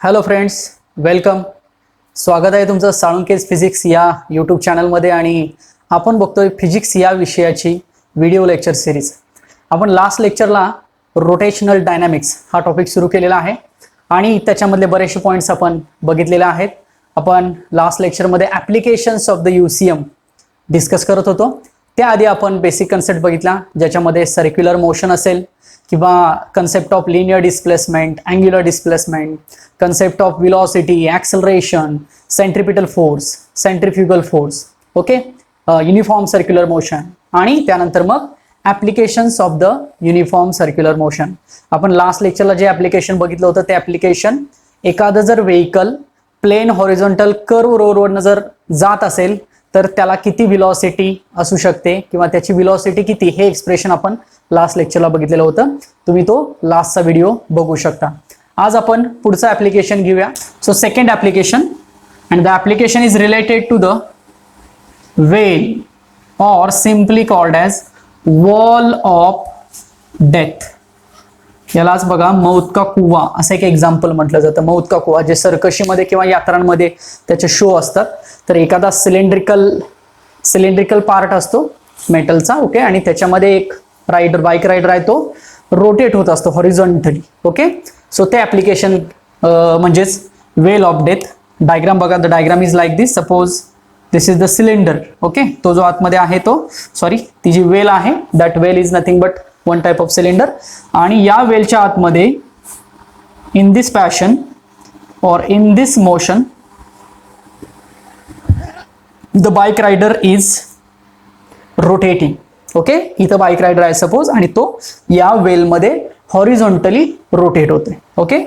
Hello friends, welcome. स्वागत आहे तुमचं साळुंकेज फिजिक्स या यूट्यूब चॅनलमध्ये. आणि आपण बघतोय फिजिक्स या विषयाची व्हिडिओ लेक्चर सिरीज. आपण लास्ट लेक्चरला रोटेशनल डायनॅमिक्स हा टॉपिक सुरू केलेला आहे आणि त्याच्यामधले बरेचसे पॉईंट्स आपण बघितलेले आहेत. आपण लास्ट लेक्चरमध्ये applications of the UCM discuss करत होतो. त्याआधी आपण बेसिक कन्सेप्ट बघितला, ज्याच्यामध्ये सर्क्युलर मोशन असेल किंवा concept of linear displacement, angular displacement, concept of velocity, acceleration, centripetal force, centrifugal force, okay, uniform circular motion आणि त्यानंतर मग applications of the uniform circular motion. आपण लास्ट लेक्चरला जे ॲप्लिकेशन बघितलं होतं ते ॲप्लिकेशन, एखादं जर व्हेइकल प्लेन हॉरिझॉन्टल कर्व रोडवरनं जर जात असेल तर त्याला किती व्हेलॉसिटी असू शकते किंवा त्याची व्हेलॉसिटी किती, हे एक्सप्रेशन आपण लास्ट लेक्चरला बघितलेलं होतं. तुम्ही तो लास्टचा व्हिडिओ बघू शकता. आज आपण पुढचं ॲप्लिकेशन घेऊया. So second application, and the application is related to the well or simply called as wall of death. यालाच बघा मौत का कुवा असं एक एक्झाम्पल म्हटलं जातं. मौत का कुवा जे सर्कशीमध्ये किंवा यात्रांमध्ये त्याचे शो असतात. तर एखादा सिलेंड्रिकल पार्ट असतो मेटलचा, ओके, आणि त्याच्यामध्ये एक रायडर, बाईक रायडर आहे, तो रोटेट होत असतो हॉरिझॉन्टली, ओके. सो ते ॲप्लिकेशन म्हणजेच वेल ऑफ डेथ. डायग्राम बघा, the diagram is like this. Suppose this is the cylinder, okay. तो जो आतमध्ये आहे तो, सॉरी, ती जी वेल आहे, that well is nothing but one type of cylinder. आणि या वेलच्या आतमध्ये इन दिस पॅशन और in this motion the bike rider is rotating, okay. इथं बाईक रायडर आहे सपोज, आणि तो या वेलमध्ये हॉरिझॉन्टली रोटेट होतोय, ओके.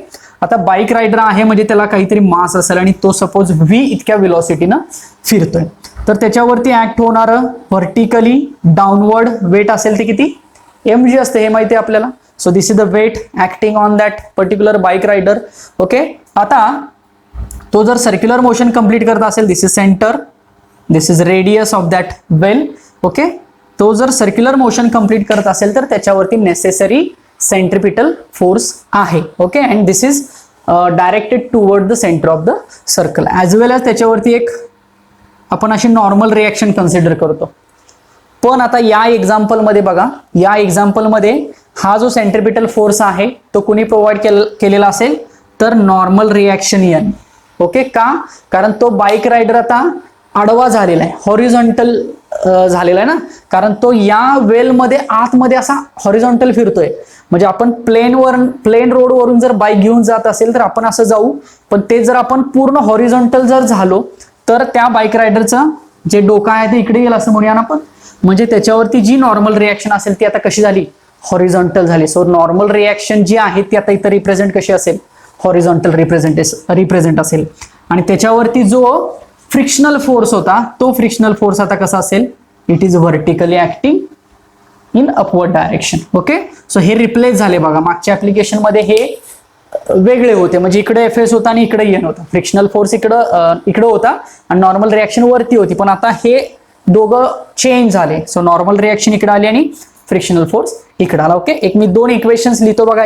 आता बाईक रायडर आहे म्हणजे त्याला काहीतरी मास असेल आणि तो सपोज v इतक्या व्हेलॉसिटीनं फिरतोय. तर त्याच्यावरती ऍक्ट होणारं व्हर्टिकली डाऊनवर्ड वेट असेल ते किती, mg असते, हे माहिती आहे आपल्याला. So this is the weight acting on that particular bike rider, okay. आता तो जर सर्क्युलर मोशन कंप्लीट करत असेल, this is centre, this is radius of that well, okay. तो जर सर्क्युलर मोशन कंप्लीट करत असेल तर त्याच्यावरती नेसेसरी सेंट्रिपिटल फोर्स आहे, okay. And this is directed toward the centre of the circle. As well as त्याच्यावरती एक आपण अशी नॉर्मल रिॲक्शन कन्सिडर करतो. पण आता या एक्झाम्पलमध्ये बघा, या एक्झाम्पलमध्ये हा जो सेंट्रिपिटल फोर्स आहे तो कुणी प्रोव्हाइड केलेला असेल तर नॉर्मल रिॲक्शन एन, ओके. का? कारण तो बाईक रायडर आता आडवा झालेला आहे, हॉरिझॉन्टल झालेला आहे ना, कारण तो या वेलमध्ये आतमध्ये असा हॉरिझॉन्टल फिरतोय. म्हणजे आपण प्लेन रोडवरून जर बाईक घेऊन जात असेल तर आपण असं जाऊ, पण ते जर आपण पूर्ण हॉरिझॉन्टल जर झालो तर त्या बाईक रायडरचं जे डोकं आहे ते इकडे येईल असं म्हणूया ना आपण. म्हणजे त्याच्यावरती जी नॉर्मल रिॲक्शन असेल ती आता कशी झाली, हॉरिझॉन्टल झाली. सो नॉर्मल रिॲक्शन जी आहे ती आता इथं रिप्रेझेंट कशी असेल, हॉरिझॉन्टल रिप्रेझेंट असेल. आणि त्याच्यावरती जो फ्रिक्शनल फोर्स होता तो फ्रिक्शनल फोर्स आता कसा असेल, it is vertically acting in upward direction, okay. So हे रिप्लेस झाले बघा. मागच्या ऍप्लिकेशन मध्ये हे वेगळे होते, म्हणजे इकडे FS होता आणि इकडे एन होता. फ्रिक्शनल फोर्स इकडं होता आणि नॉर्मल रिॲक्शन वरती होती. पण आता हे दोघं चेंज झाले. सो नॉर्मल रिॲक्शन इकडे आली आणि फ्रिक्शनल फोर्स इकडे आला, ओके. एक मी दोन इक्वेशन्स लिहितो बघा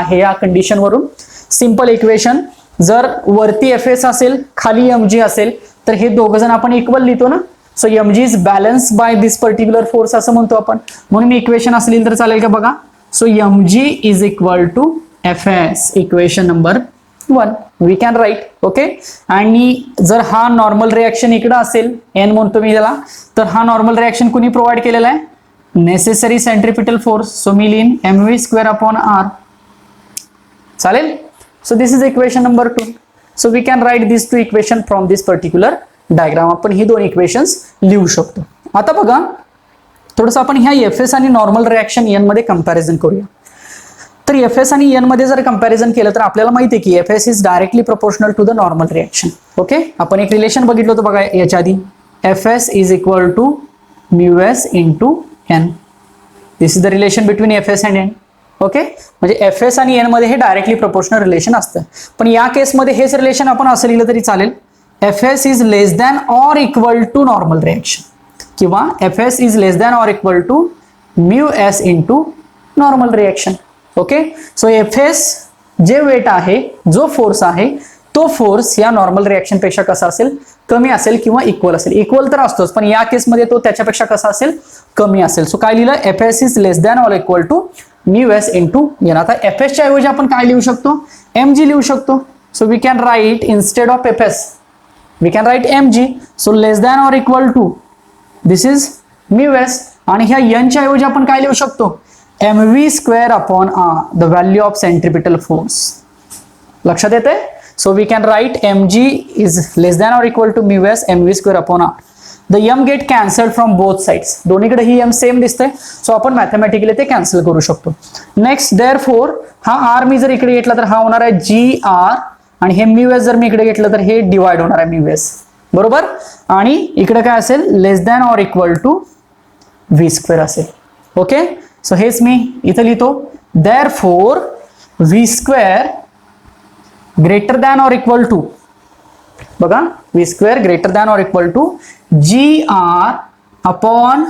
ह्या कंडिशन वरून. सिंपल इक्वेशन, जर वरती FS असेल खाली mg असेल तर हे दोघं जण आपण इक्वल लिहितो ना. So mg is balance by this particular force असं म्हणतो आपण. म्हणून इक्वेशन असं लिहिलं तर चालेल का बघा. So mg is equal to FS, equation number 1 we can write, okay. आणि जर हा नॉर्मल रिॲक्शन इकडं असेल, n म्हणतो मी त्याला, तर हा नॉर्मल रिॲक्शन कुणी प्रोव्हाइड केलेला आहे, नेसेसरी सेंट्रिपिटल फोर्स. सो मी लिहीन mv²/r, चालेल. So this is equation number 2. So we can write this two equation from this particular diagram. आपण ही दोन इक्वेशन्स लिहू शकतो. आता बघा थोडंसं आपण ह्या FS आणि नॉर्मल रिॲक्शन एन मध्ये कंपॅरिझन करूया. तर FS आणि एन मध्ये जर कंपॅरिझन केलं तर आपल्याला माहिती आहे की FS is directly proportional to the normal reaction, okay. आपण एक रिलेशन बघितलं होतं बघा याच्या आधी, FS is equal to μs into n. This is the relation between FS and n, okay. म्हणजे FS आणि n मध्ये हे डायरेक्टली प्रोपोर्शनल रिलेशन असतं. पण या केसमध्ये हेच रिलेशन आपण असं लिहिलं तरी चालेल, FS is less than or equal to normal reaction, किंवा FS is less than or equal to μs into normal reaction, okay. So FS जे वेट आहे, जो फोर्स आहे, तो फोर्स या नॉर्मल रिएक्शन पेक्षा कसा असेल, कमी असेल किंवा इक्वल असेल. इक्वल तर असतोच, पण या केसमध्ये तो त्याच्यापेक्षा कसा असेल, कमी असेल. सो काय लिहिलं, Fs is less than or equal to μs into N. आता Fs च्या ऐवजी आपण काय लिहू शकतो, mg लिहू शकतो. So we can write instead of Fs we can write mg. So less than or equal to this is μs, आणि ह्या n च्या ऐवजी आपण काय लिहू शकतो, mv square upon r, the value of centripetal force. लक्षात येते. So we can write mg is less than or equal to μs mv square upon r. The m get cancelled from both sides. दोन्हीकडे ही m same दिसते, so आपण mathematically ते cancel करू शकतो. Next therefore हा r मी जर इकडे घेतला तर हा होणार आहे gr, आणि हे μs जर मी इकडे घेतलं तर हे डिवाइड होणार आहे μs, बरोबर. आणि इकडे काय असेल, less than or equal to v square असेल. ओके, सो हेच मी इथे लिहितो. Therefore v square greater than or equal to, बघा, v square greater than or equal to gr upon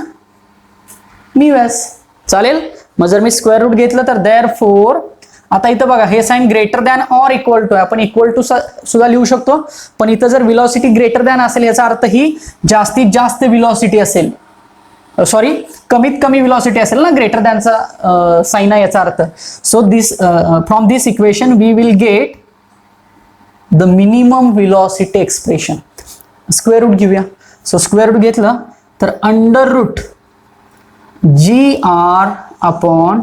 μs. चालेल. मग जर मी स्क्वेअर रूट घेतलं तर देअरफॉर, आता इथं बघा हे sign greater than or equal to आहे, आपण इक्वल टू सुद्धा लिहू शकतो, पण इथं जर व्हेलॉसिटी ग्रेटर दॅन असेल याचा अर्थ ही जास्तीत जास्त व्हेलॉसिटी असेल, सॉरी कमीत कमी व्हेलॉसिटी असेल ना, ग्रेटर दॅनचा साइन आहे याचा अर्थ. So this from this equation we will get the minimum velocity expression. Square root घेऊया. सो स्क्वेअर रूट घेतलं तर under root gr upon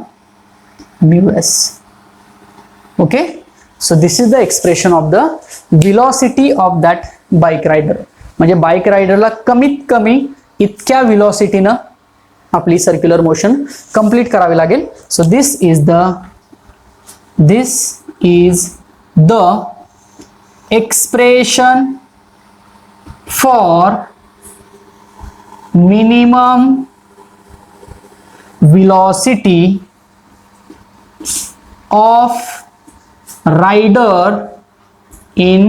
μs. Okay, so this is the expression of the velocity of that bike rider. म्हणजे bike रायडरला कमीत कमी इतक्या व्हेलॉसिटीनं आपली circular motion complete करावी लागेल. So this is the expression for minimum velocity of rider in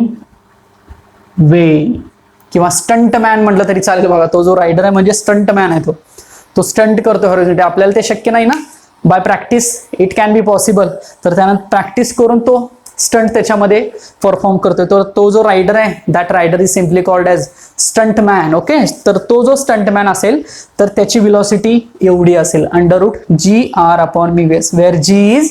wheel, किंवा stunt man म्हटलं तरी चालेल. बघा, तो जो रायडर आहे म्हणजे स्टंट मॅन आहे, तो स्टंट करतो हॉरिझॉन्टली. आपल्याला ते शक्य नाही ना, by practice it can be possible. तर त्यानं प्रॅक्टिस करून तो स्टंट त्याच्यामध्ये परफॉर्म करतोय. तर तो जो रायडर आहे, that rider is simply called as stunt man. Okay, तर तो जो स्टंट मॅन असेल तर त्याची व्हेलॉसिटी एवढी असेल, under root gr upon μs, where g is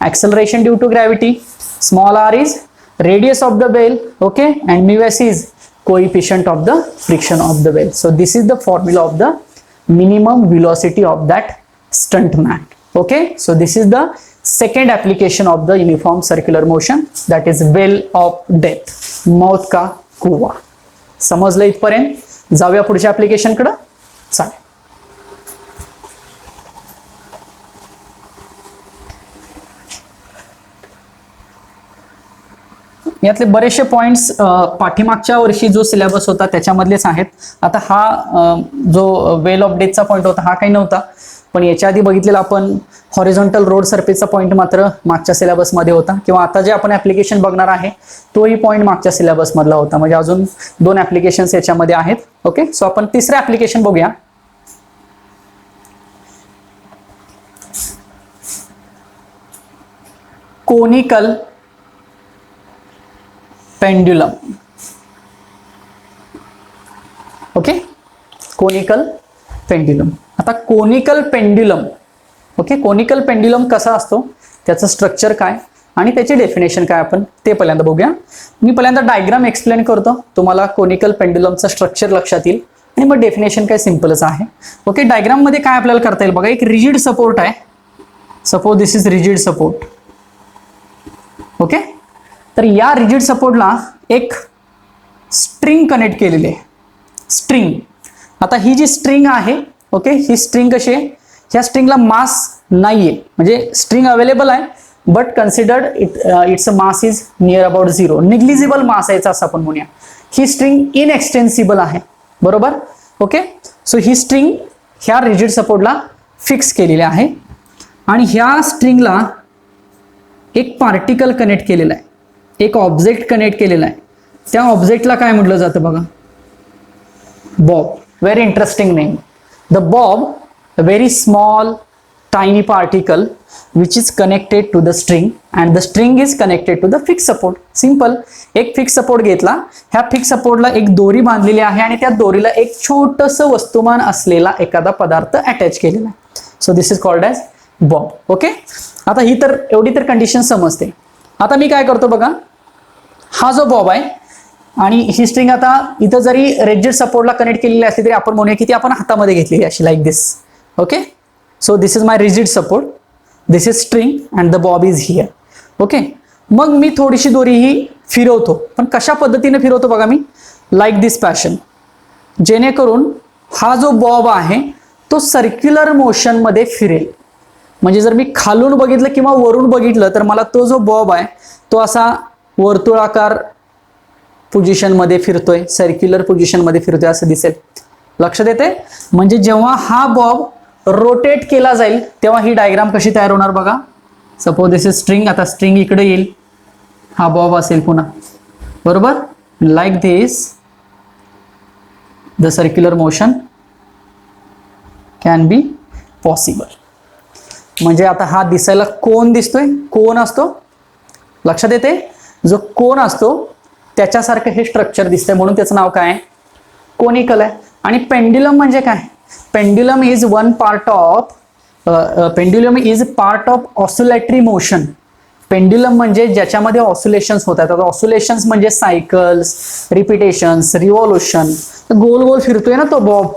acceleration due to gravity, small r is radius of the well, okay, and μs is coefficient of the friction of the well. So this is the formula of the minimum velocity of that stunt man. Okay, so this is the second application of the uniform circular motion, that is well of death, मौत का कुवा. समजलं इथपर्यंत? जाऊया पुढच्या application कडे. चालेल. यातले बरेचसे पॉइंट्स पाठीमागच्या वर्षी जो सिलेबस होता त्याच्यामधलेच आहेत. आता हा जो वेल ऑफ डेथचा पॉइंट होता हा काही नव्हता, पण याच्या आधी बघितलेला आपण हॉरिझॉन्टल रोड सरफेसचा पॉइंट मात्र मागच्या सिलेबस मध्ये होता, किंवा आता जे आपण ऍप्लिकेशन बघणार आहे तोही पॉइंट मागच्या सिलेबस मधला होता. म्हणजे अजून 2 ऍप्लिकेशन्स याच्यामध्ये आहेत. ओके, सो आपण तिसरं ऍप्लिकेशन बघूया. Conical pendulum. Okay, conical pendulum. आता conical pendulum, okay, conical pendulum कसा असतो, त्याचं स्ट्रक्चर काय आणि त्याची डेफिनेशन काय, आपण ते पहिल्यांदा बघूया. मी पहिल्यांदा डायग्राम एक्सप्लेन करतो, तुम्हाला कोनिकल पेंड्युलमचं स्ट्रक्चर लक्षात येईल, आणि मग डेफिनेशन काय सिंपलच आहे. ओके, डायग्राम मध्ये काय आपल्याला करता येईल बघा. एक रिजिड सपोर्ट आहे, suppose this is rigid support. Okay, तर या रिजिड सपोर्टला एक स्ट्रिंग कनेक्ट केलेली आहे, स्ट्रिंग. आता ही जी स्ट्रिंग आहे, ओके, ही स्ट्रिंग कशी आहे, ह्या स्ट्रिंगला मास नाहीये, म्हणजे स्ट्रिंग अवेलेबल आहे, but considered it's mass is near about 0, negligible mass आहे असं आपण म्हणूया. ही स्ट्रिंग इनएक्सटेन्सिबल आहे, बरोबर. ओके, सो ही स्ट्रिंग ह्या रिजिड सपोर्टला फिक्स केलेली आहे, आणि ह्या स्ट्रिंगला एक पार्टिकल कनेक्ट केलेला आहे, एक ऑब्जेक्ट कनेक्ट केलेला आहे. त्या ऑब्जेक्टला काय म्हटलं जातं बघा, Bob. Very interesting name, the Bob. A very small tiny particle which is connected to the string and the string is connected to the fixed support. Simple. एक फिक्स सपोर्ट घेतला, ह्या फिक्स सपोर्टला एक दोरी बांधलेली आहे आणि त्या दोरीला एक छोटंसं वस्तुमान असलेला एखादा पदार्थ अटॅच केलेला आहे. So this is called as Bob. Okay, आता ही तर एवढी तर कंडिशन समजते. आता मी काय करतो बघा, हा जो बॉब आहे आणि ही स्ट्रिंग आता इथं जरी रिजिड सपोर्टला कनेक्ट केलेली असली तरी आपण म्हणूया की ती आपण हातामध्ये घेतलेली अशी like this. Okay, so this is my rigid support, this is string and the Bob is here. Okay, मग मी थोडीशी दोरी ही फिरवतो, पण कशा पद्धतीने फिरवतो बघा मी, लाईक दिस पॅशन, जेणेकरून हा जो बॉब आहे तो सर्क्युलर मोशन मध्ये फिरेल. म्हणजे जर मी खालून बघितलं किंवा वरून बघितलं तर मला तो जो बॉब आहे तो असा वर्तुळाकार पोझिशन मध्ये फिरतोय, सर्क्युलर पोझिशन मध्ये फिरतोय असं दिसेल. लक्षात येते? म्हणजे जेव्हा हा बॉब रोटेट केला जाईल तेव्हा ही डायग्राम कशी तयार होणार बघा. सपोज दिस इज स्ट्रिंग, आता स्ट्रिंग इकडे येईल, हा बॉब असेल पुन्हा, बरोबर, like this the circular motion can be possible. म्हणजे आता हा दिसायला कोन दिसतोय, कोन असतो, लक्षात येते, जो कोन असतो त्याच्यासारखं हे स्ट्रक्चर दिसतंय म्हणून त्याचं नाव काय आहे, कोनिकल आहे. आणि पेंड्युलम म्हणजे काय, pendulum is one part of pendulum is part of oscillatory motion. Pendulum म्हणजे ज्याच्यामध्ये ऑसिलेशन्स होतात. आता ऑसिलेशन्स म्हणजे सायकल्स, रिपिटेशन्स, रिव्हॉल्युशन, गोल गोल फिरतोय ना तो बॉब.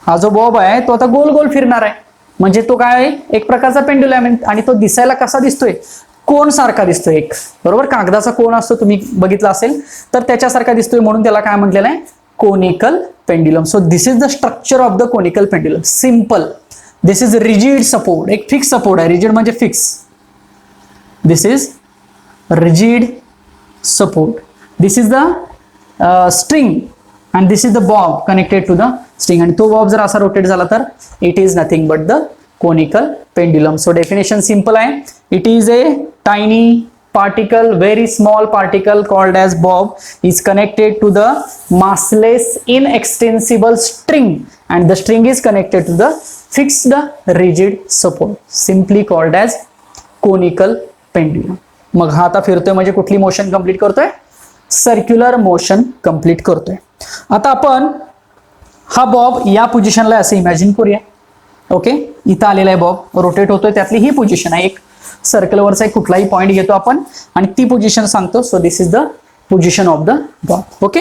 हा जो बॉब आहे तो आता गोल गोल फिरणार आहे, म्हणजे तो काय आहे, एक प्रकारचा पेंड्युलम. आणि तो दिसायला कसा दिसतोय, कोन सारखा दिसतोय एक, बरोबर, कागदाचा कोन असतो तुम्ही बघितला असेल तर त्याच्यासारखा दिसतोय म्हणून त्याला काय म्हटलेलं आहे, conical pendulum. So this is the structure of the conical pendulum. Simple. This is rigid support, एक फिक्स सपोर्ट आहे, रिजिड म्हणजे fix. This is rigid support, this is the string and this is the bob connected to the string. आणि तो bob जर असा rotate झाला तर it is nothing but the conical pendulum. So definition simple आहे, it is a tiny particle, very small particle called as bob is connected to the massless inextensible string and the string is connected to the fixed rigid support, simply called as conical pendulum. मग हा आता फिरतोय म्हणजे कुठली motion complete करतोय, circular motion complete करतोय. आता आपण हा बॉब या पोझिशनला असं इमॅजिन करूया. ओके, इथं आलेला आहे बॉब, रोटेट होतोय, त्यातली ही पोझिशन आहे. एक सर्कलवरचा एक कुठलाही पॉईंट घेतो आपण आणि ती पोझिशन सांगतो. So this is the position of the Bob. Okay,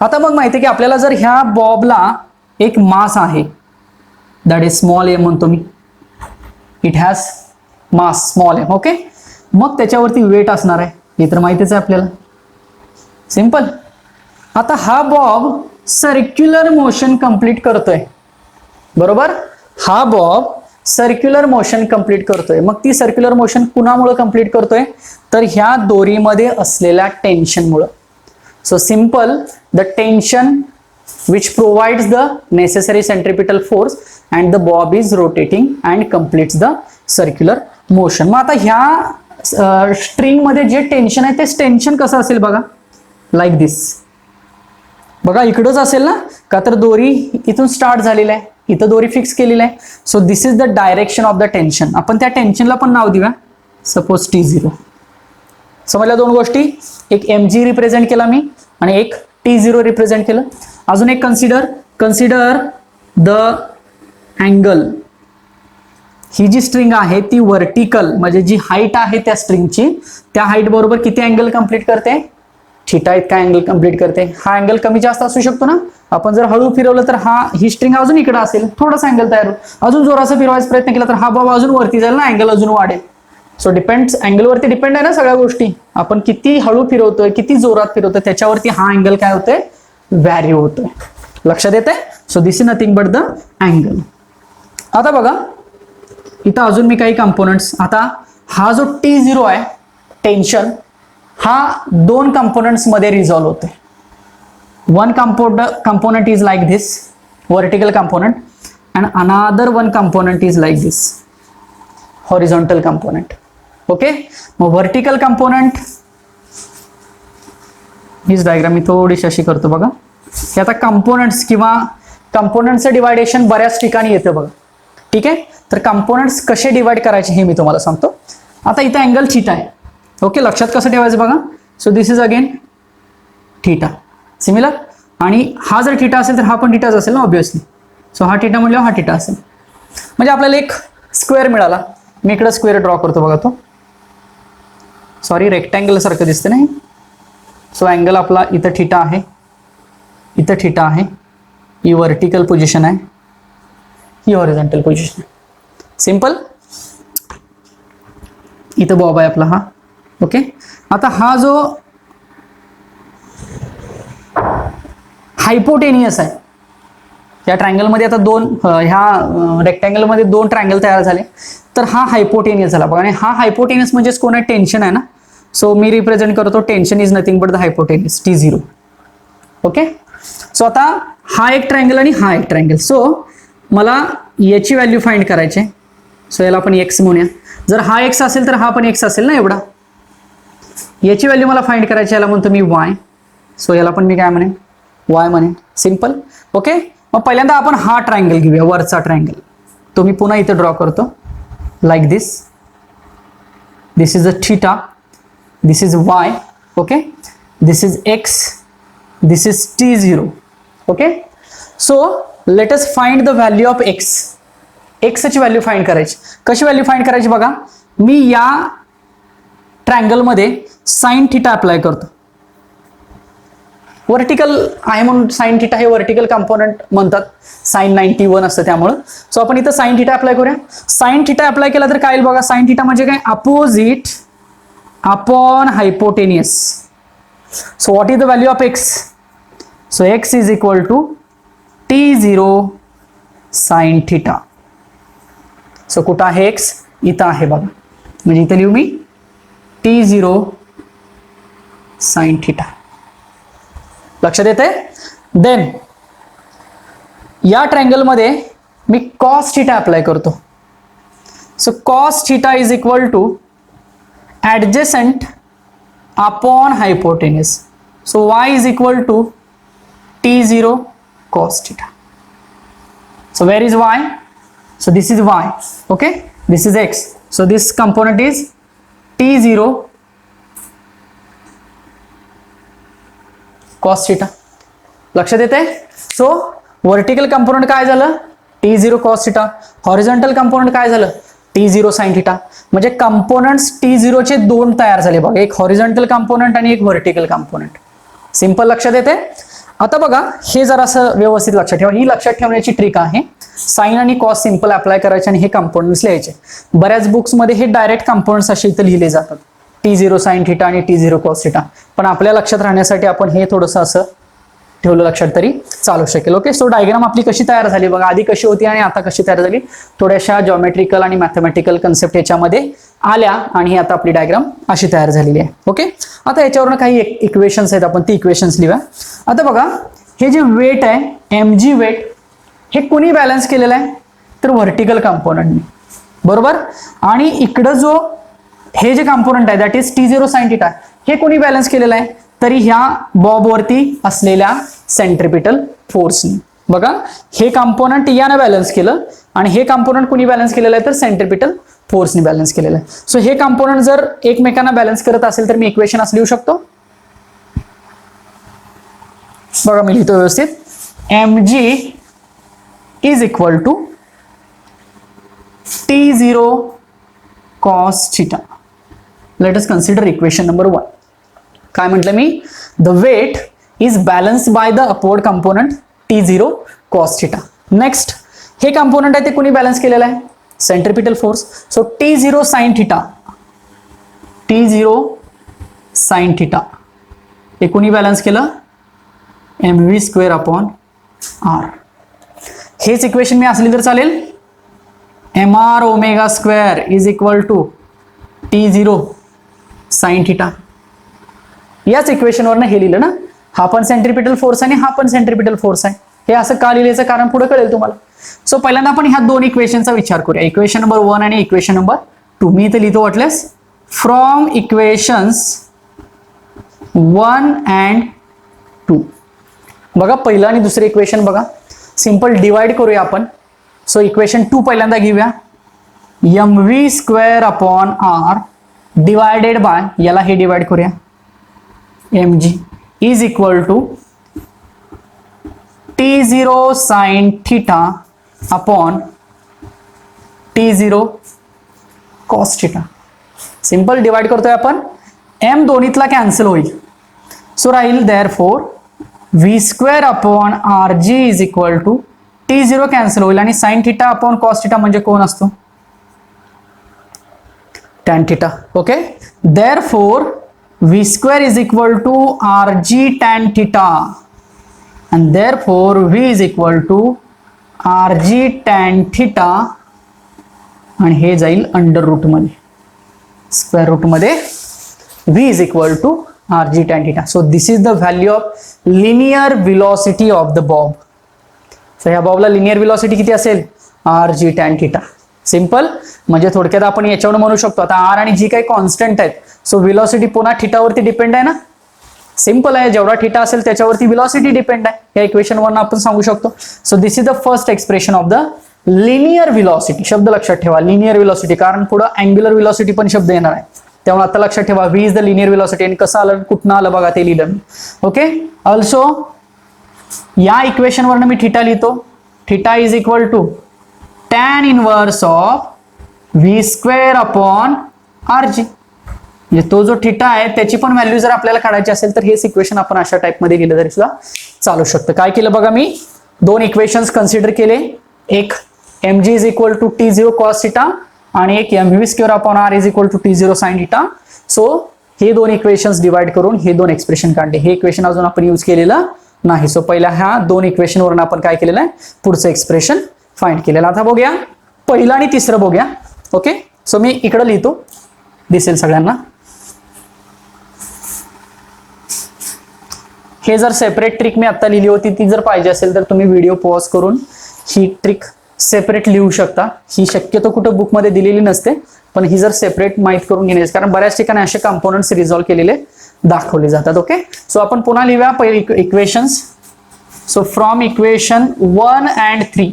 आता मग माहिती आहे की आपल्याला जर ह्या बॉबला एक मास आहे, दॅट इज स्मॉल एम म्हणतो मी, it has mass small M. Okay, मग त्याच्यावरती वेट असणार आहे, हे तर माहितीच आहे आपल्याला. सिंपल. आता हा बॉब सर्क्युलर मोशन कंप्लीट करतोय, बरोबर, हा बॉब सर्क्युलर मोशन कंप्लीट करतोय. मग ती सर्क्युलर मोशन कुणामुळे कंप्लीट करतोय, तर ह्या दोरीमध्ये असलेल्या टेन्शनमुळे. So simple, the tension which provides the necessary centripetal force and the Bob is rotating and completes the circular motion. मग आता ह्या स्ट्रिंग मध्ये जे टेन्शन आहे ते टेन्शन कसं असेल बघा, लाईक दिस. बघा इकडंच असेल ना, का तर दोरी इथून स्टार्ट झालेली आहे, इथं दोरी फिक्स केलेली आहे. So this is the direction of the tension. आपण त्या टेन्शनला पण नाव देऊया, सपोज T0. समजल्या दोन गोष्टी, एक mg रिप्रेझेंट केला मी आणि एक T0 रिप्रेझेंट केलं. अजून एक कन्सिडर द अँगल. ही जी स्ट्रिंग आहे ती वर्टिकल म्हणजे जी हाईट आहे त्या स्ट्रिंगची, त्या हाईट बरोबर किती अँगल कंप्लीट करते, थिटा इतका अँगल कंप्लीट करते. हा अँगल कमी जास्त असू शकतो ना, आपण जर हळू फिरवलं तर ही स्ट्रिंग अजून इकडे असेल, थोडासा अँगल तयार होईल. अजून जोराचा फिरवायचा प्रयत्न केला तर हा बॉब अजून वरती जाईल ना, अँगल अजून वाढेल. सो डिपेंड्स, अँगलवरती डिपेंड आहे ना सगळ्या गोष्टी. आपण किती हळू फिरवतोय, किती जोरात फिरवतोय, त्याच्यावरती हा अँगल काय होतोय, व्हॅरी होतोय. लक्षात येते? So this is nothing but the angle. आता बघा इथं अजून मी काही कंपोनंट्स, आता हा जो T0 आहे टेन्शन, हा दोन कंपोनंट्स मध्ये रिझॉल्व होते. One component is like this, vertical component, and another one component is like this, horizontal component. Okay, मग vertical component हीच डायग्राम मी थोडीशी अशी करतो बघा. हे आता कंपोनंट्स किंवा कंपोनंटचं डिवायडेशन बऱ्याच ठिकाणी येतं बघा. ठीक आहे. तर कंपोनंट्स कसे डिवाइड करायचे हे मी तुम्हाला सांगतो. आता इथं अँगल थीटा आहे. ओके, लक्षात कसं ठेवायचं बघा. So this is again theta, similar. आणि हा जर थीटा असेल तर हा पण थीटाच असेल ना ऑब्विसली. सो हा थीटा म्हणल्यावर हा थीटा असेल. म्हणजे आपल्याला एक स्क्वेअर मिळाला. मी इकडे स्क्वेअर ड्रॉ करतो बघा. तो सॉरी रेक्टँगल सारखं दिसतं नाही. सो अँगल आपला इथं थीटा आहे, इथं थीटा आहे. ही वर्टिकल पोझिशन आहे, ही हॉरिझॉन्टल पोझिशन आहे. सिंपल. इथं बॉब आहे आपला हा. ओके, आता हा जो हायपोटेनियस आहे, या ट्रायंगलमध्ये आता ह्या रेक्टँगलमध्ये 2 ट्रायंगल तयार झाले, तर हा हायपोटेनियस झाला बघा. आणि हा हायपोटेनियस म्हणजेच कोण आहे, टेन्शन आहे ना. सो मी रिप्रेझेंट करतो tension is nothing but the hypotenuse T0. Okay, so आता हा एक ट्रायंगल आणि हा एक ट्रायंगल. सो मला याची व्हॅल्यू फाइंड करायची. सो याला आपण x म्हणूया. जर हा x असेल तर हा पण x असेल ना एवढा. याची व्हॅल्यू मला फाइंड करायची, याला म्हणतो मी y. सो याला पण मी काय म्हणेन, y म्हणेन. सिंपल. ओके, मग पहिल्यांदा आपण हा ट्रायंगल घेऊया, वरचा ट्रायंगल. तो मी पुन्हा इथे ड्रॉ करतो like this. This is a theta, this is y. Okay, this is x, this is T0. Okay, so let us find the value of x. x ची व्हॅल्यू फाइंड करायची. कशी value find करायची बघा. मी या ट्रायंगलमध्ये sine theta apply करतो. Vertical आहे म्हणून sign theta हे वर्टिकल कंपोनंट म्हणतात. साइन 91 असतं त्यामुळं. सो आपण इथं साइन थीटा अप्लाय करूया. साइन थीटा अप्लाय केला तर काय येईल बघा. साइन थीटा म्हणजे काय, opposite upon hypotenuse. So what is the value of x. So x is equal to T0 sine theta. सो कुठं आहे x, इथं आहे बघा. म्हणजे इथं लिहू मी T0 साइन थीटा. लक्षात येते. देन या ट्रायंगल मध्ये मी कॉस थीटा अप्लाय करतो. So cos theta is equal to adjacent upon hypotenuse. So y is equal to T0 cos theta. So where is y? So this is y. Okay, this is x. So this component is T0 cos theta. लक्षात येते. So vertical component काय झालं, T0 cos theta. Horizontal component काय झालं, T0 sin theta. म्हणजे components T0 चे 2 तयार झाले बघा. एक हॉरिझॉन्टल कंपोनंट आणि एक वर्टिकल कंपोनंट. सिंपल. लक्षात येते. आता बघा, हे जरा असं व्यवस्थित लक्षात ठेवा. ही लक्षात ठेवण्याची ट्रिक आहे. साइन आणि कॉस सिंपल अप्लाय करायचे आणि हे कंपोनंट्स लिहायचे. बऱ्याच बुक्समध्ये हे डायरेक्ट कंपोनंट्स असे इथं लिहिले जातात, T0 साइन थीटा आणि T0 कॉस थीटा. पण आपल्या लक्षात राहण्यासाठी आपण हे थोडंसं असं ठेवलं लक्षात तरी चालू शकेल. ओके, सो डायग्राम आपली कशी तयार झाली बघा. आधी कशी होती आणि आता कशी तयार झाली. थोड्याशा जॉमेट्रिकल आणि मॅथमॅटिकल कन्सेप्ट याच्यामध्ये आल्या आणि आता आपली डायग्राम अशी तयार झालेली आहे. ओके, आता याच्यावरून काही इक्वेशन्स आहेत, आपण ती इक्वेशन्स लिहूया. आता बघा, हे जे वेट आहे mg वेट, हे कोणी बॅलन्स केलेलं आहे, तर व्हर्टिकल कंपोनंटने. बरोबर. आणि इकडं जो हे जे कंपोनंट आहे that is T0 sine theta, हे कोणी बॅलन्स केलेलं आहे, तरी ह्या बॉबवरती असलेल्या सेंट्रिपिटल फोर्सने. बघा, हे कंपोनंट यानं बॅलन्स केलं आणि हे कंपोनंट कोणी बॅलन्स केलेलं आहे, तर सेंट्रिपिटल फोर्सने बॅलन्स केलेलं आहे. सो हे कंपोनंट जर एकमेकांना बॅलन्स करत असेल तर मी इक्वेशन असं लिहू शकतो. बघा, मी लिहितो व्यवस्थित. mg is equal to T0 cos theta. Let us consider equation number 1. काय म्हटलं मी, the weight is balanced by the upward component T0 cos theta. Next, हे कंपोनंट आहे ते कोणी बॅलन्स केलेलं आहे, centripetal force. So T0 sine theta, T0 sine theta हे कोणी बॅलन्स केलं, mv स्क्वेअर अपॉन r. हेच इक्वेशन मी असली तर चालेल. mr omega square is equal to T0 sine theta. याच इक्वेशनवरनं हे लिहिलं ना. हा पण सेंट्रिपिटल फोर्स आहे आणि हा पण सेंट्रिपिटल फोर्स आहे. हे असं का लिहिल्याचं कारण पुढे कळेल तुम्हाला. सो पहिल्यांदा आपण ह्या 2 इक्वेशनचा विचार करूया. इक्वेशन नंबर 1 आणि इक्वेशन नंबर 2. मी इथे लिहितो वाटल्यास, फ्रॉम इक्वेशन्स 1 अँड 2. बघा, पहिलं आणि दुसरं इक्वेशन बघा, सिंपल डिवाइड करूया आपण. सो इक्वेशन 2 पहिल्यांदा घेऊया. mv square upon R divided by, याला हे डिवाइड करूया, mg is equal to T0 sine theta upon T0 cos theta. Simple divide करतोय आपण, m दोन्हीतला कॅन्सल होईल. सो राहील therefore v square upon R G is equal to T0 cancel होईल आणि sine theta upon cos theta म्हणजे कोण असतो? tan theta. Okay, therefore v square is equal to R G tan theta and therefore v is equal to rg tan theta आणि हे जाईल under route मध्ये, square route मध्ये v is equal to rg tan theta. So this is the value of linear velocity of the bob. So ह्या बॉबला linear velocity किती असेल? rg tan theta. Simple, म्हणजे थोडक्यात आपण याच्यावरून म्हणू शकतो, आता r आणि g काही कॉन्स्टंट आहेत, सो वेलोसिटी पुन्हा थीटावरती डिपेंड आहे ना. सिंपल आहे, जेवढा थीटा असेल त्याच्यावरती वेलोसिटी डिपेंड आहे, या इक्वेशन वरून आपण सांगू शकतो. So this is the first expression of the linear velocity. शब्द लक्षात ठेवा, लिनियर वेलोसिटी, कारण पुढे अँग्युलर वेलोसिटी पण शब्द येणार आहे, त्यामुळे आता लक्षात ठेवा v is the linear velocity. आणि कसं आलं, कुठनं आलं बघा, ते लिहिलं मी. ओके, ऑल्सो या इक्वेशन वरून मी थीटा लिहितो, theta is equal to tan inverse of v square upon rg. म्हणजे तो जो थीटा आहे त्याची पण व्हॅल्यू जर आपल्याला काढायची असेल तर हेच इक्वेशन आपण अशा टाइप मध्ये लिहिलं तरी सुद्धा चालू शकतं. काय केलं बघा, मी दोन इक्वेशन्स कन्सिडर केले, एक mg is equal to T0 cos theta आणि एक mv square upon r is equal to T0 sin theta. So हे दोन इक्वेशन्स डिवाइड करून हे दोन एक्सप्रेशन काढले. हे इक्वेशन अजून आपण यूज केलेलं नाही. सो पहिल्या ह्या दोन इक्वेशन वरून आपण काय केलेलं आहे, पुढचं एक्सप्रेशन फाइंड केलेलं. आता बघूया पहिलं आणि तिसरं बघूया. ओके, सो मी इकडं लिहितो, दिसेल सगळ्यांना. हे जर सेपरेट ट्रिक मी आता लिहिली होती, ती जर पाहिजे असेल तर तुम्ही व्हिडिओ पॉज करून ही ट्रिक सेपरेट लिहू शकता. ही शक्यतो कुठं बुकमध्ये दिलेली नसते, पण ही जर सेपरेट माहीत करून घेण्याची, कारण बऱ्याच ठिकाणी असे कंपोनंट्स रिझॉल्व्ह केलेले दाखवले जातात. ओके, सो आपण पुन्हा लिहूया पहिले equations. So from equation 1 and 3,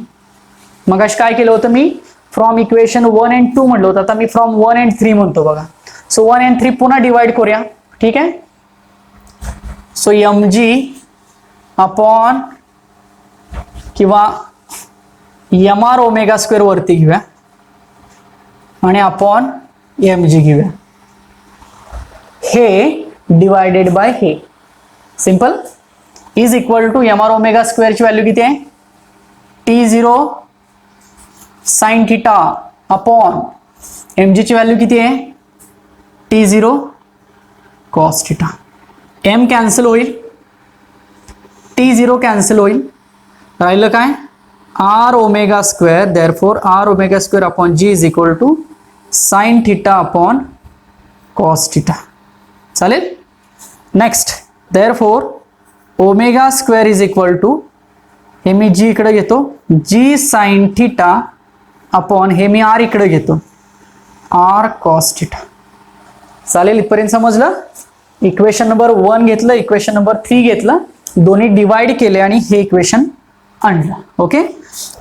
मग अशी काय केलं होतं मी, फ्रॉम इक्वेशन 1 and 2 म्हटलं होतं, आता मी फ्रॉम 1 and 3 म्हणतो बघा. सो 1 and 3 पुन्हा डिवाइड करूया, ठीक आहे. सो mg अपॉन किंवा mr ओमेगा स्क्वेअर वरती घेऊया आणि अपॉन mg घेऊया, हे डिवायडेड बाय हे. Simple, is equal to mr omega स्क्वेअरची व्हॅल्यू किती आहे, T0 sine theta upon mg ची व्हॅल्यू किती आहे, T0 cos theta. m cancel होईल, T0 कॅन्सल होईल, राहिलं काय, r omega square. Therefore r omega square upon g is equal to sine theta upon cos theta. चालेल. Next, therefore omega square is equal to, हे मी g इकडे घेतो, g sine theta upon हे मी r इकडे घेतो, r कॉस थीटा. चालेल, इथपर्यंत समजलं. इक्वेशन नंबर 1 घेतलं, इक्वेशन नंबर 3 घेतलं, दोन्ही डिवाइड केले आणि हे इक्वेशन आणलं. ओके,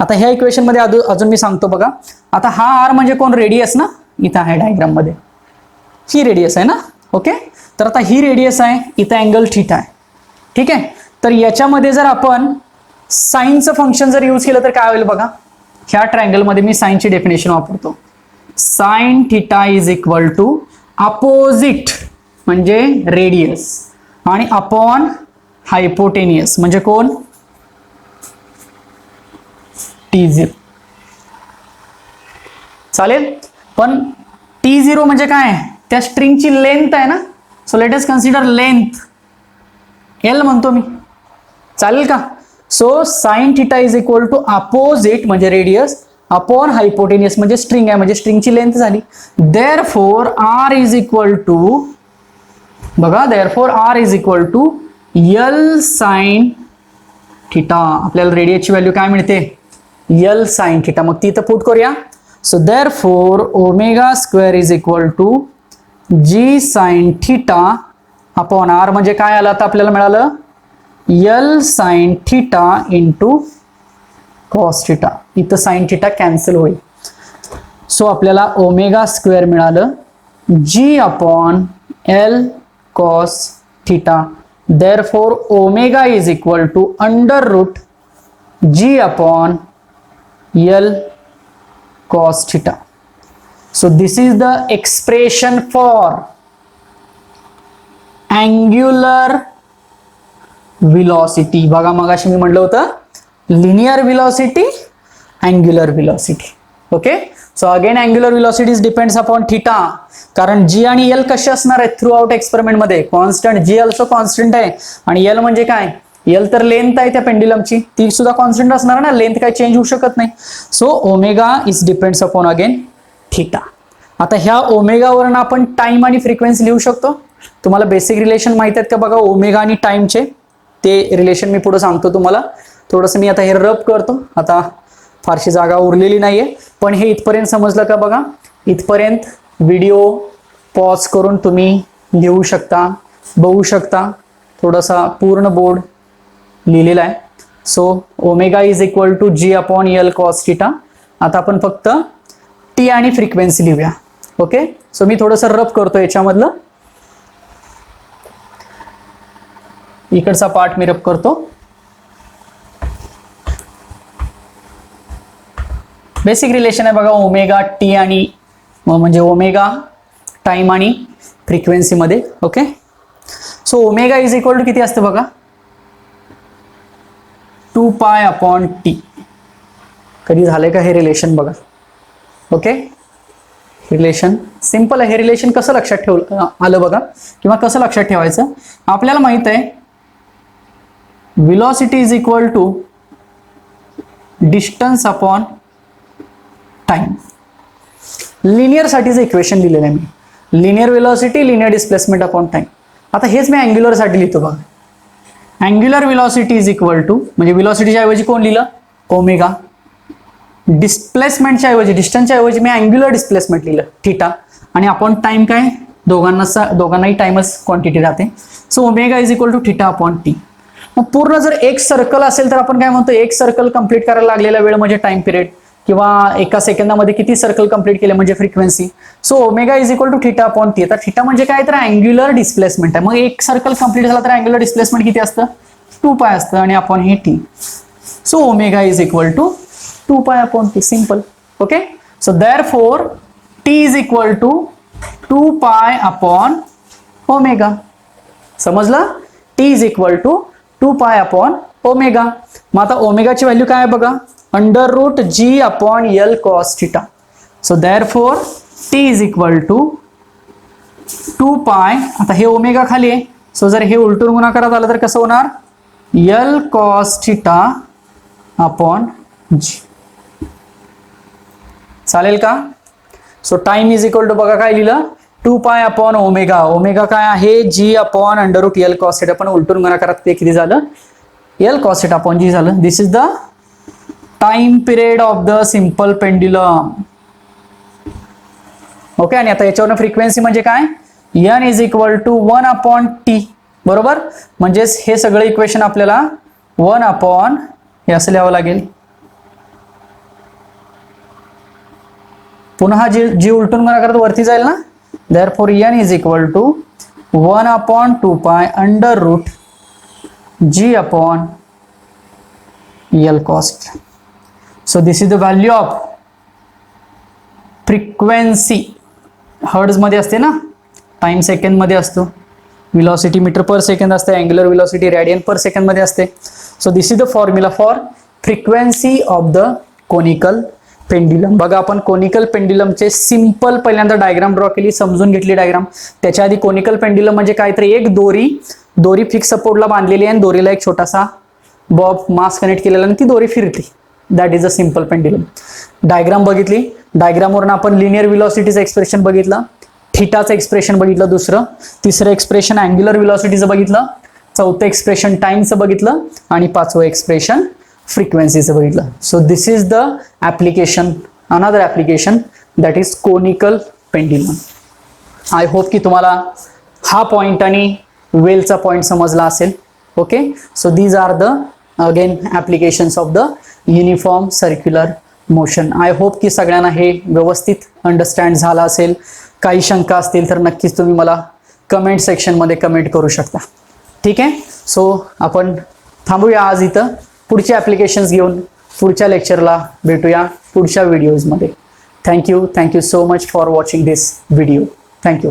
आता ह्या इक्वेशन मध्ये अजून मी सांगतो बघा. आता हा आर म्हणजे कोण, रेडियस ना, इथं आहे डायग्राम मध्ये, ही रेडियस आहे ना. ओके, तर आता ही रेडियस आहे, इथं अँगल थीटा आहे, ठीक आहे. तर याच्यामध्ये जर आपण साइनचं फंक्शन जर यूज केलं तर काय होईल बघा. ह्या ट्रायंगल मध्ये मी साइनची डेफिनेशन वापरतो, sine theta is equal to opposite म्हणजे रेडियस आणि अपॉन हायपोटेनियस म्हणजे कोण, T0. चालेल, पण T0 म्हणजे काय, त्या स्ट्रिंगची लेंथ आहे ना. So let us consider length L म्हणतो मी, चालेल का. So sine theta is equal to opposite म्हणजे रेडियस अपॉन हायपोटेनियस म्हणजे स्ट्रिंग आहे, म्हणजे स्ट्रिंगची लेंथ झाली. Therefore r is equal to, बघा, therefore r is equal to L sine theta. आपल्याला रेडियसची व्हॅल्यू काय मिळते, L साइन थीटा. मग ती इथं पुट करूया. So therefore omega square is equal to G sine theta upon r म्हणजे काय आलं आता आपल्याला मिळालं, L sine theta into cos theta, इथं साइन थिटा कॅन्सल होईल. सो आपल्याला ओमेगा स्क्वेअर मिळालं G upon L cos theta. Therefore omega is equal to under root G upon L cos theta. So this is the expression for angular velocity. बघा मगाशी मी म्हटलं होतं linear velocity, angular velocity. Okay, so again angular velocity depends upon theta, कारण जी आणि L कसे असणार आहेत थ्रू आउट एक्सपेरिमेंट मध्ये कॉन्स्टंट. जी ऑल्सो कॉन्स्टंट आहे आणि एल म्हणजे काय, एल तर लेंथ आहे त्या पेंड्युलमची, ती सुद्धा कॉन्स्टंट असणार ना, लेंथ काय चेंज होऊ शकत नाही. So omega is depends upon again theta. आता ह्या ओमेगावरून आपण टाइम आणि फ्रिक्वेन्सी लिहू शकतो. तुम्हाला बेसिक रिलेशन माहित आहेत का बघा ओमेगा आणि टाइमचे, ते रिलेशन मी पुढे सांगतो तुम्हाला. थोडंसं मी आता हे रब करतो, आता फारशी जागा उरलेली नाहीये, पण हे इथपर्यंत समजलं का बघा. इथपर्यंत व्हिडिओ पॉज करून तुम्ही लिहू शकता, बघू शकता. थोडासा पूर्ण बोर्ड लिहिलेला आहे. So omega is equal to G upon L cos theta. आता आपण फक्त टी आणि फ्रिक्वेन्सी लिहूया. ओके, सो मी थोडंसं रब करतो याच्यामधलं, इकडचा पार्ट मी रब करतो. बेसिक रिलेशन आहे बघा ओमेगा टी आणि म्हणजे ओमेगा टाइम आणि फ्रिक्वेन्सी मध्ये. Okay, so omega is equal to किती असतं बघा 2 पाय अपॉन टी. कधी झालंय का हे रिलेशन बघा. ओके, रिलेशन सिंपल आहे. हे रिलेशन कसं लक्षात ठेवलं आलं बघा, किंवा कसं लक्षात ठेवायचं. आपल्याला माहित आहे velocity is equal to distance upon time. Linear साठीचं इक्वेशन दिलेलं आहे मी, linear velocity linear displacement upon time. आता हेच मी अँग्युलर साठी लिहितो बघा. Angular velocity is equal to, म्हणजे व्हेलॉसिटीच्या ऐवजी कोण लिहिलं ओमेगा, डिस्प्लेसमेंटच्या ऐवजी डिस्टन्सच्या ऐवजी मी अँग्युलर डिस्प्लेसमेंट लिहिलं थिटा, आणि अपॉन टाइम काय दोघांनाही टाइमच क्वांटिटी राहते. So omega is equal to theta upon T. मग पूर्ण जर एक सर्कल असेल तर आपण काय म्हणतो एक सर्कल कंप्लीट करायला लागलेला वेळ म्हणजे टाइम पिरियड, किंवा एका सेकंदामध्ये किती सर्कल कंप्लीट केले म्हणजे frequency. So omega is equal to theta upon T. आता थिटा म्हणजे काय तर अँग्युलर डिस्प्लेसमेंट आहे. मग एक सर्कल कंप्लीट झाला तर अँग्युलर डिस्प्लेसमेंट किती असतं 2 पाय असतं, आणि अपॉन हे T. So omega is equal to 2 pi upon T. Simple. Okay, so therefore T is equal to 2 pi upon omega. समजलं, T is equal to 2 pi upon omega. मग आता ओमेगाची व्हॅल्यू काय आहे बघा under root G upon L cos theta. So therefore T is equal to 2 pi. आता हे omega खाली आहे, सो जर हे उलटून गुणाकारात आलं तर कसं होणार L cos theta upon G. चालेल का. So time is equal to बघा काय लिहिलं 2 पाय अपॉन ओमेगा. ओमेगा काय आहे G upon under root L cos theta, पण उलटून गुणाकारात ते किती झालं L cos theta upon G झालं. This is the time period of the simple pendulum. Okay, आणि आता याच्यावरून फ्रिक्वेन्सी म्हणजे काय N is equal to 1 upon T. बरोबर, म्हणजेच हे सगळं इक्वेशन आपल्याला 1 अपॉन हे असं लिहावं लागेल. पुन्हा जी उलटून गुणाकारात वरती जाईल ना, therefore N is equal to 1 upon 2 pi under root G upon L cos. So this is the value of frequency. Hertz मध्ये असते ना, टाइम सेकंड मध्ये असतो, व्हेलॉसिटी मीटर पर सेकंद असते, angular velocity radian per second मध्ये असते. So this is the formula for frequency of the conical pendulum. बघा आपण कोनिकल पेंड्युलमचे सिंपल पहिल्यांदा डायग्राम ड्रॉ केली, समजून घेतली डायग्राम. त्याच्या आधी कोनिकल पेंड्युलम म्हणजे काहीतरी एक दोरी फिक्स सपोर्टला बांधलेली आहे आणि दोरीला एक छोटासा बॉब मास कनेक्ट केलेला आणि ती दोरी फिरते. That is a simple pendulum. Diagram बघितली, डायग्रामवरून आपण लिनियर व्हेलॉसिटीचं एक्सप्रेशन बघितलं, थिटाचं एक्सप्रेशन बघितलं, दुसरं तिसरं एक्सप्रेशन अँग्युलर व्हेलॉसिटीचं बघितलं, चौथं एक्सप्रेशन टाइमचं बघितलं, आणि पाचवं एक्सप्रेशन फ्रिक्वेन्सीचं बघितलं. So this is the application, another application that is conical pendulum. I hope की तुम्हाला हा पॉइंट आणि वेलचा पॉइंट समजला असेल. Okay, so these are the again applications of the uniform circular motion. I hope की सगळ्यांना हे व्यवस्थित अंडरस्टँड झालं असेल. काही शंका असतील तर नक्कीच तुम्ही मला कमेंट सेक्शनमध्ये कमेंट करू शकता. ठीक आहे. सो आपण थांबूया आज इथं. पुढचे ॲप्लिकेशन्स घेऊन पुढच्या लेक्चरला भेटूया पुढच्या व्हिडिओजमध्ये. Thank you so much for watching this video. Thank you.